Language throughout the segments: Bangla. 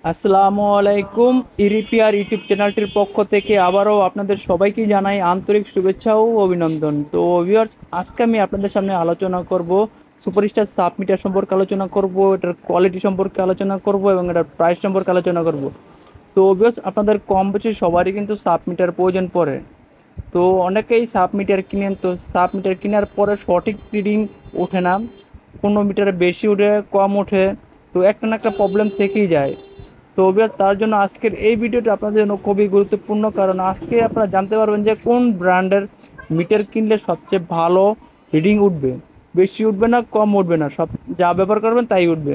আসসালামু আলাইকুম। ইরিপিআর ইউটিউব চ্যানেলটির পক্ষ থেকে আবারও আপনাদের সবাইকে জানাই আন্তরিক শুভেচ্ছা ও অভিনন্দন। তো ভিউয়ার্স, আজকে আমি আপনাদের সামনে আলোচনা করব সুপারস্টার সাব মিটার সম্পর্কে আলোচনা করব, এটার কোয়ালিটি সম্পর্কে আলোচনা করব এবং এটার প্রাইস সম্পর্কে আলোচনা করব। তো ভিউয়ার্স, আপনাদের কম বেশি সবারই কিন্তু সাব মিটার প্রয়োজন পড়ে। তো অনেকেই সাব মিটার কিনেন, তো সাব মিটার কেনার পরে সঠিক রিডিং ওঠে না, কোনো মিটারে বেশি ওঠে, কম ওঠে। তো একটা না একটা প্রবলেম থেকেই যায়। তো অভিয়াস তার জন্য আজকের এই ভিডিওটা আপনাদের জন্য খুবই গুরুত্বপূর্ণ, কারণ আজকে আপনারা জানতে পারবেন যে কোন ব্র্যান্ডের মিটার কিনলে সবচেয়ে ভালো রিডিং উঠবে, বেশি উঠবে না, কম উঠবে না, সব যা ব্যবহার করবেন তাই উঠবে।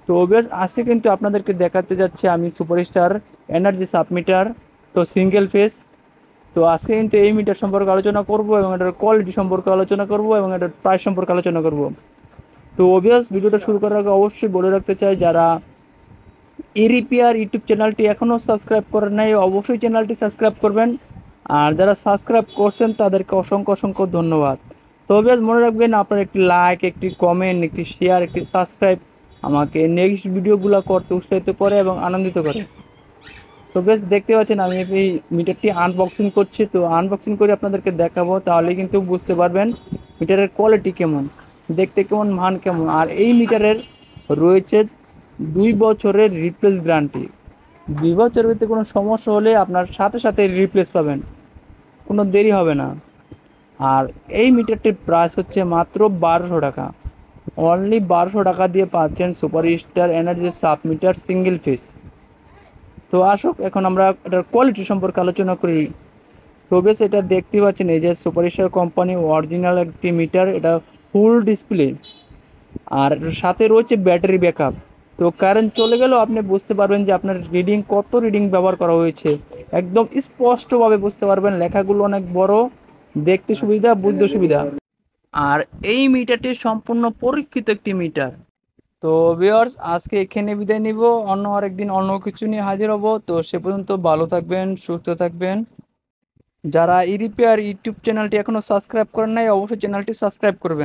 তো অভিয়াস আজকে কিন্তু আপনাদেরকে দেখাতে যাচ্ছে আমি সুপারস্টার এনার্জি সাব মিটার, তো সিঙ্গেল ফেস। তো আজকে কিন্তু এই মিটার সম্পর্কে আলোচনা করব এবং এটার কোয়ালিটি সম্পর্কে আলোচনা করব এবং এটার প্রাইস সম্পর্কে আলোচনা করব। তো অভিয়াস ভিডিওটা শুরু করার আগে অবশ্যই বলে রাখতে চাই, যারা ইরিপিআর ইউটিউব চ্যানেলটি এখনও সাবস্ক্রাইব করেন নাই অবশ্যই চ্যানেলটি সাবস্ক্রাইব করবেন। আর যারা সাবস্ক্রাইব করছেন তাদেরকে অসংখ্য অসংখ্য ধন্যবাদ। তবে মনে রাখবেন, আপনার একটি লাইক, একটি কমেন্ট, একটি শেয়ার, একটি সাবস্ক্রাইব আমাকে নেক্সট ভিডিওগুলো করতে উৎসাহিত করে এবং আনন্দিত করে। তো বেশ, দেখতে পাচ্ছেন আমি এই মিটারটি আনবক্সিং করছি। তো আনবক্সিং করে আপনাদেরকে দেখাবো, তাহলে কিন্তু বুঝতে পারবেন মিটারের কোয়ালিটি কেমন, দেখতে কেমন, মান কেমন। আর এই মিটারের রয়েছে 2 বছরের রিপ্লেস গ্যারান্টি। 2 বছরের ভিতরে কোনো সমস্যা হলে আপনার সাথে সাথে রিপ্লেস পাবেন, কোনো দেরি হবে না। আর এই মিটারটির প্রাইস হচ্ছে মাত্র 1200 টাকা। অনলি 1200 টাকা দিয়ে পাচ্ছেন super star energy sub meter single face. তো আসুক এখন আমরা এটার কোয়ালিটি সম্পর্কে আলোচনা করি। তো বেশ, এটা দেখতে পাচ্ছেন এই যে সুপারস্টার কোম্পানি অরিজিনাল একটি মিটার, এটা ফুল ডিসপ্লে। আর এটার সাথে রয়েছে ব্যাটারি ব্যাকআপ। তো কারেন্ট চলে গেলেও আপনি বুঝতে পারবেন যে আপনার রিডিং কত রিডিং ব্যবহার করা হয়েছে, একদম স্পষ্টভাবে বুঝতে পারবেন। লেখাগুলো অনেক বড়, দেখতে সুবিধা, বুঝতে সুবিধা। আর এই মিটারটি সম্পূর্ণ পরীক্ষিত একটি মিটার। তো ভিউয়ার্স, আজকে এখানে বিদায় নিব, অন্য আরেকদিন অন্য কিছু নিয়ে হাজির হব। তো সে পর্যন্ত ভালো থাকবেন, সুস্থ থাকবেন। যারা ইরিপেয়ার ইউটিউব চ্যানেলটি এখনও সাবস্ক্রাইব করেন নাই অবশ্যই চ্যানেলটি সাবস্ক্রাইব করবেন।